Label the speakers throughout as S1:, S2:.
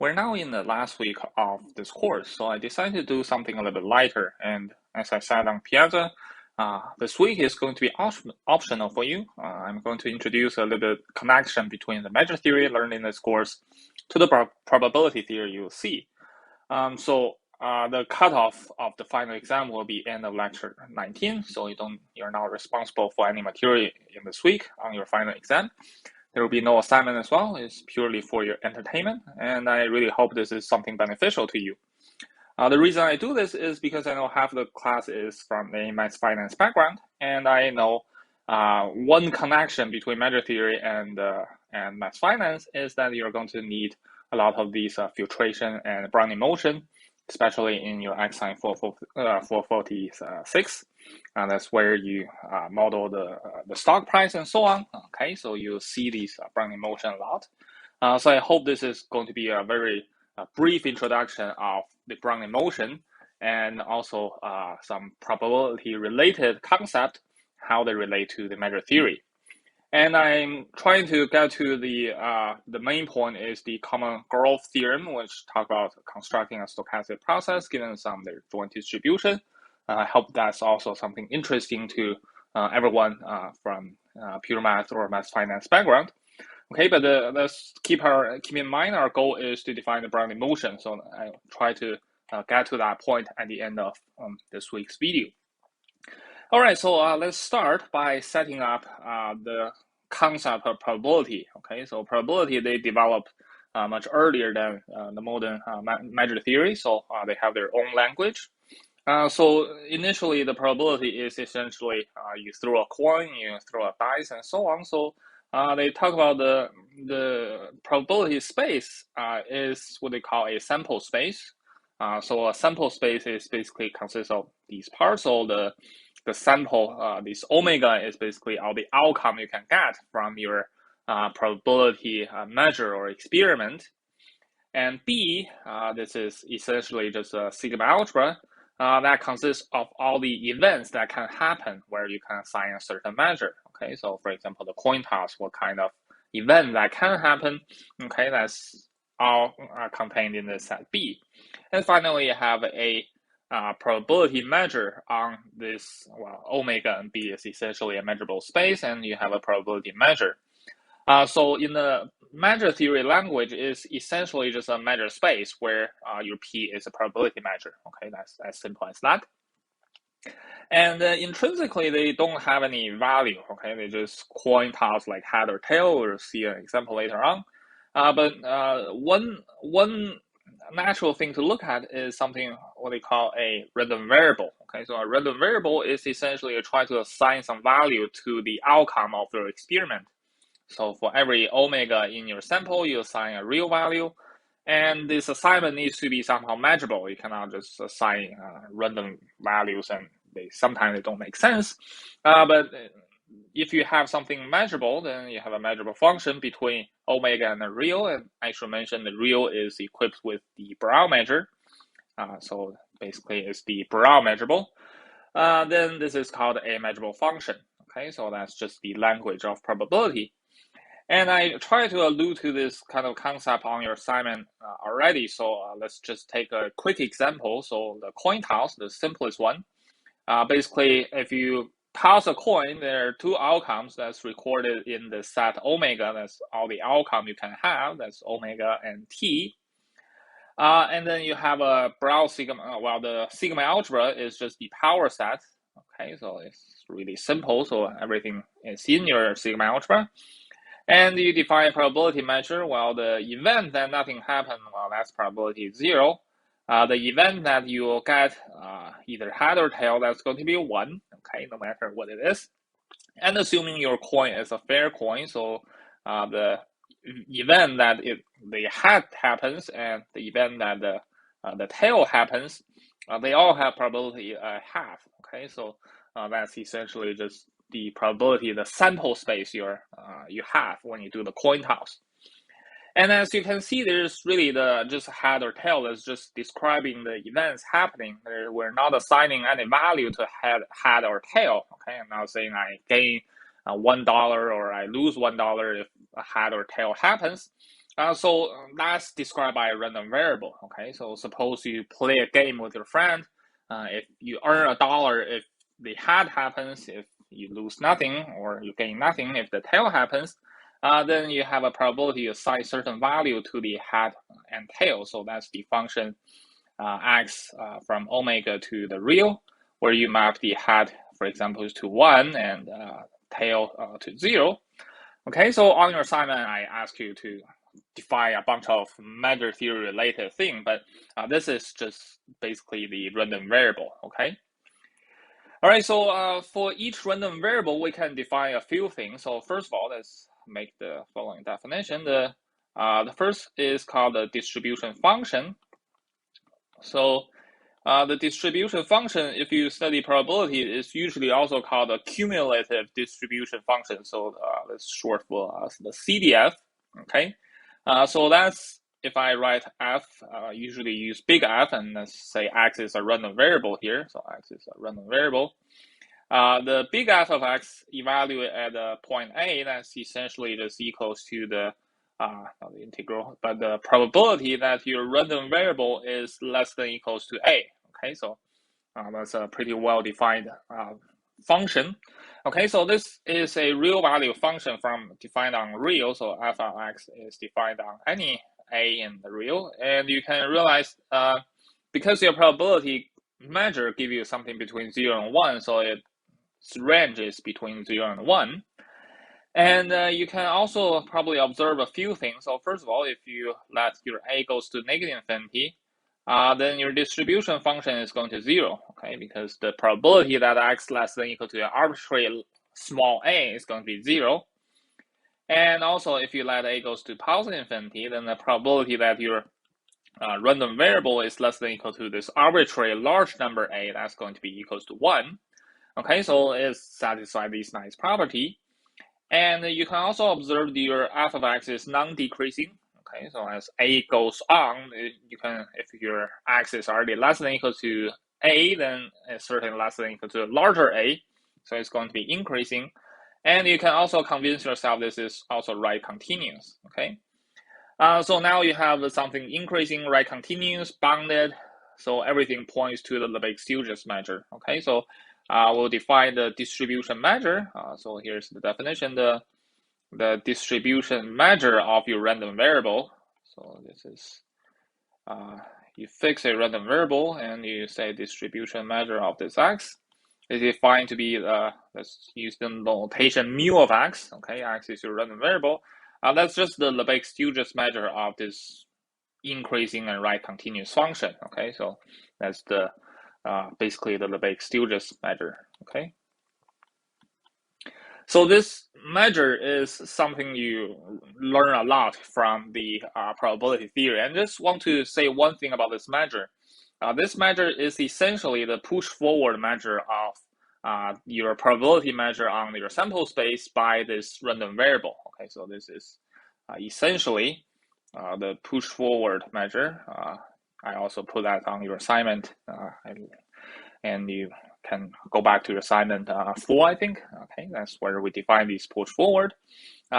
S1: We're now in the last week of this course, so I decided to do something a little bit lighter. And as I said on Piazza, this week is going to be optional for you. I'm going to introduce a little bit connection between the measure theory learned in this course to the probability theory you'll see. The cutoff of the final exam will be end of lecture 19, so you're not responsible for any material in this week on your final exam. There will be no assignment as well. It's purely for your entertainment, and I really hope this is something beneficial to you. The reason I do this is because I know half the class is from a math finance background, and I know one connection between measure theory and math finance is that you're going to need a lot of these filtration and Brownian motion, especially in your exercise 446. That's where you model the stock price and so on. Okay, so you see these Brownian motion a lot. So I hope this is going to be a very brief introduction of the Brownian motion and also some probability related concept, how they relate to the measure theory. And I'm trying to get to the main point is the common growth theorem, which talk about constructing a stochastic process given some their joint distribution. I hope that's also something interesting to everyone from pure math or math finance background. Okay, but let's keep in mind our goal is to define the Brownian motion. So I'll try to get to that point at the end of this week's video. All right, so let's start by setting up the concept of probability. Okay, so probability they developed much earlier than the modern measure theory, so they have their own language. So initially, the probability is essentially you throw a coin, you throw a dice, and so on. So they talk about the probability space is what they call a sample space. So a sample space is basically consists of these parts. So the sample, this omega is basically all the outcome you can get from your probability measure or experiment. And B, this is essentially just a sigma algebra that consists of all the events that can happen where you can assign a certain measure. Okay, so for example, the coin toss, what kind of event that can happen? Okay, that's all contained in the set B. And finally, you have a probability measure on this, well, omega and B is essentially a measurable space, and you have a probability measure. So in the measure theory language is essentially just a measure space where your P is a probability measure. Okay, that's as simple as that. And intrinsically, they don't have any value. Okay, they just coin toss like head or tail. We'll see an example later on. But one natural thing to look at is something what they call a random variable. Okay, so a random variable is essentially try to assign some value to the outcome of your experiment. So for every omega in your sample, you assign a real value, and this assignment needs to be somehow measurable. You cannot just assign random values, and sometimes they don't make sense. But if you have something measurable, then you have a measurable function between omega and the real. And I should mention the real is equipped with the Brown measure. So basically, it's the Brown measurable. Then this is called a measurable function. Okay, so that's just the language of probability. And I try to allude to this kind of concept on your assignment already. So let's just take a quick example. So the coin toss, the simplest one. Basically, if you toss a coin, there are two outcomes that's recorded in the set omega. That's all the outcome you can have. That's omega and t. And then you have a Brown sigma. Well, the sigma algebra is just the power set. Okay, so it's really simple. So everything is in your sigma algebra. And you define a probability measure. Well, the event that nothing happened, well, that's probability 0. The event that you will get either head or tail, that's going to be 1, okay, no matter what it is. And assuming your coin is a fair coin, so the event that the head happens and the event that the tail happens, they all have probability half, okay, so that's essentially just the probability, the sample space you have when you do the coin toss. And as you can see, there's really just head or tail is just describing the events happening. We're not assigning any value to head or tail. Okay, I'm not saying I gain $1 or I lose $1 if a head or tail happens. So that's described by a random variable. Okay, so suppose you play a game with your friend. If you earn $1 if the head happens, if you lose nothing, or you gain nothing if the tail happens, then you have a probability to assign certain value to the head and tail. So that's the function x from omega to the real, where you map the head, for example, to 1 and tail to 0. Okay, so on your assignment, I ask you to define a bunch of measure theory related thing, but this is just basically the random variable. Okay. All right, so for each random variable, we can define a few things. So first of all, let's make the following definition. The first is called the distribution function. So the distribution function, if you study probability, is usually also called a cumulative distribution function. So that's short for the CDF. Okay, so that's if I write f, usually use big F, and let's say x is a random variable here. So x is a random variable. The big F of x evaluate at point A, that's essentially just equals to the not the integral, but the probability that your random variable is less than equals to A. Okay, so that's a pretty well-defined function. Okay, so this is a real value function from defined on real. So f of x is defined on any A in the real, and you can realize because your probability measure give you something between 0 and 1, so its range is between 0 and 1. And you can also probably observe a few things. So first of all, if you let your a goes to negative infinity, then your distribution function is going to 0, okay? Because the probability that x less than equal to an arbitrary small a is going to be 0. And also, if you let a goes to positive infinity, then the probability that your random variable is less than equal to this arbitrary large number a, that's going to be equals to 1. Okay, so it satisfies this nice property. And you can also observe your f of x is non-decreasing. Okay, so as a goes on, you can, if your x is already less than equal to a, then it's certainly less than equal to a larger a, so it's going to be increasing. And you can also convince yourself this is also right continuous. Okay, so now you have something increasing, right continuous, bounded, so everything points to the Lebesgue-Stieltjes measure. Okay, so we'll define the distribution measure. So here's the definition: the distribution measure of your random variable. So this is you fix a random variable and you say distribution measure of this x is defined to be let's use the notation mu of x. Okay, x is your random variable. That's just the Lebesgue-Stieltjes measure of this increasing and right continuous function. Okay, so that's the basically the Lebesgue-Stieltjes measure. Okay, so this measure is something you learn a lot from the probability theory. And just want to say one thing about this measure. This measure is essentially the push forward measure of your probability measure on your sample space by this random variable. Okay, so this is essentially the push forward measure. I also put that on your assignment, and you can go back to your assignment 4, I think. Okay, that's where we define this push forward.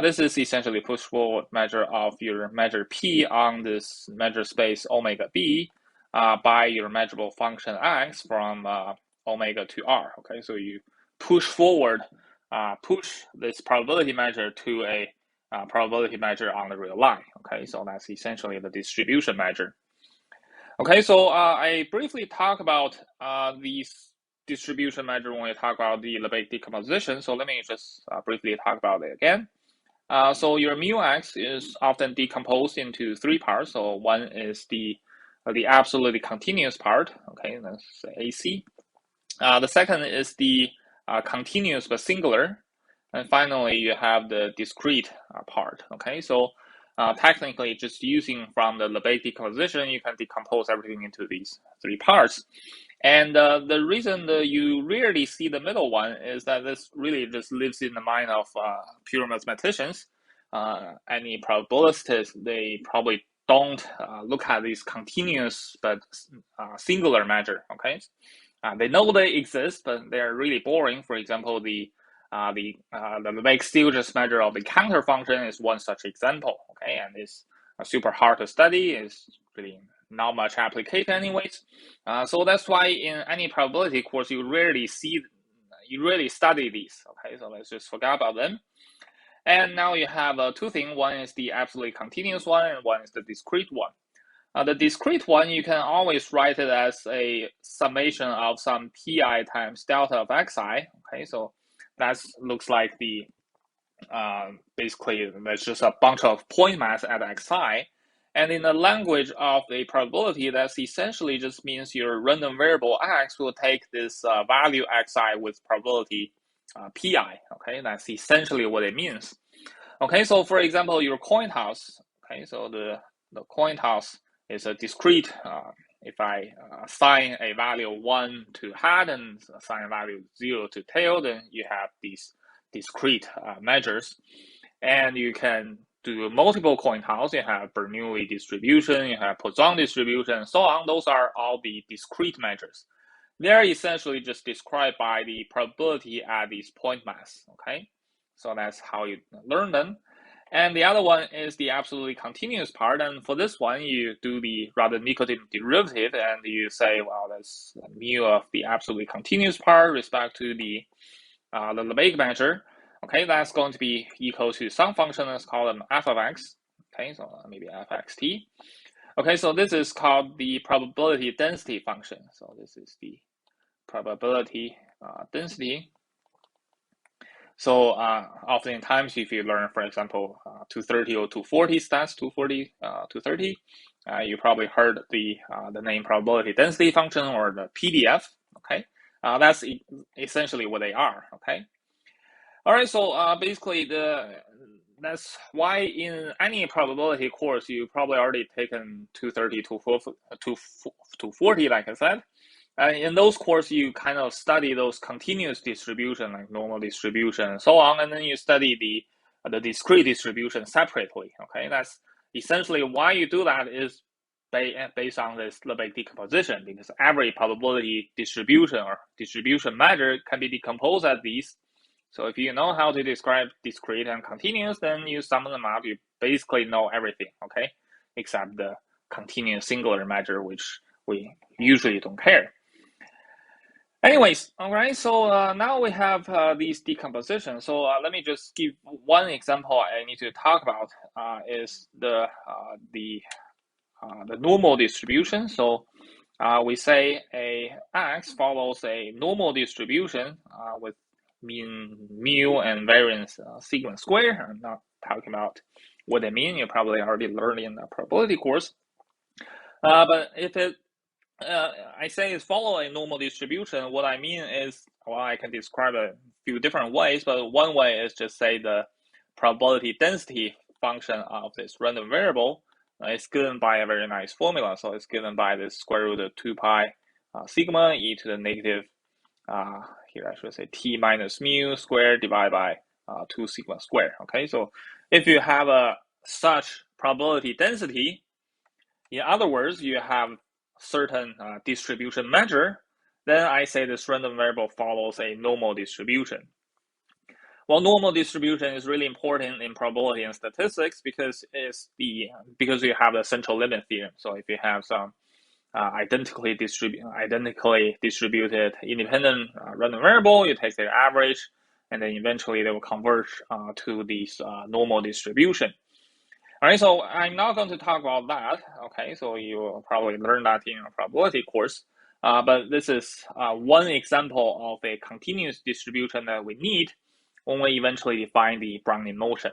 S1: This is essentially push forward measure of your measure P on this measure space omega B by your measurable function x from omega to R. Okay, so you push forward, push this probability measure to a probability measure on the real line. Okay, so that's essentially the distribution measure. Okay, so I briefly talk about these distribution measure when we talk about the Lebesgue decomposition. So let me just briefly talk about it again. So your mu x is often decomposed into 3 parts. So one is the absolutely continuous part. Okay, that's AC. The second is the continuous but singular, and finally you have the discrete part. Okay, so technically, just using from the Lebesgue decomposition, you can decompose everything into these 3 parts. And the reason that you rarely see the middle one is that this really just lives in the mind of pure mathematicians. Any probabilists, they probably don't look at these continuous but singular measure. Okay, they know they exist, but they're really boring. For example, the Lebesgue-Stieltjes measure of the counter function is one such example. Okay, and it's super hard to study. It's really not much application anyways. So that's why in any probability course, you rarely study these. Okay, so let's just forget about them. And now you have two things. One is the absolutely continuous one, and one is the discrete one. The discrete one, you can always write it as a summation of some pi times delta of xi. Okay, so that looks like the basically there's just a bunch of point mass at xi. And in the language of the probability, that's essentially just means your random variable x will take this value xi with probability pi. Okay, that's essentially what it means. Okay, so for example, your coin toss. Okay, so the coin toss is a discrete. If I assign a value 1 to head and assign a value 0 to tail, then you have these discrete measures. And you can do multiple coin toss. You have Bernoulli distribution, you have Poisson distribution, and so on. Those are all the discrete measures. They're essentially just described by the probability at these point mass. Okay, so that's how you learn them. And the other one is the absolutely continuous part. And for this one, you do the Radon-Nikodym derivative, and you say, well, that's mu of the absolutely continuous part respect to the Lebesgue measure. Okay, that's going to be equal to some function. Let's call them f of x. Okay, so maybe fxt. Okay, so this is called the probability density function. So this is the probability density. So oftentimes, if you learn, for example, 230 or 240 stats, 240, 230, you probably heard the name probability density function or the PDF. Okay, that's essentially what they are. Okay. All right. So basically, that's why in any probability course, you probably already taken 230, 240, like I said. In those courses, you kind of study those continuous distribution, like normal distribution and so on, and then you study the discrete distribution separately. Okay, that's essentially why you do that is based on this Lebesgue decomposition, because every probability distribution or distribution measure can be decomposed as these. So if you know how to describe discrete and continuous, then you sum them up, you basically know everything. Okay, except the continuous singular measure, which we usually don't care. Anyways, all right, so now we have these decompositions. So let me just give one example I need to talk about is the normal distribution. So we say a x follows a normal distribution with mean mu and variance sigma square. I'm not talking about what they mean. You probably already learned in the probability course. But if it I say is follow a normal distribution, what I mean is, well, I can describe a few different ways, but one way is just say the probability density function of this random variable is given by a very nice formula. So it's given by the square root of 2 pi sigma e to the negative, here I should say t minus mu squared divided by 2 sigma squared. Okay, so if you have a such probability density, in other words, you have certain distribution measure, then I say this random variable follows a normal distribution. Well, normal distribution is really important in probability and statistics because you have the central limit theorem. So if you have some identically distributed independent random variable, you take their average, and then eventually they will converge to this normal distribution. All right, so I'm not going to talk about that. Okay, so you will probably learn that in a probability course. But this is one example of a continuous distribution that we need when we eventually define the Brownian motion.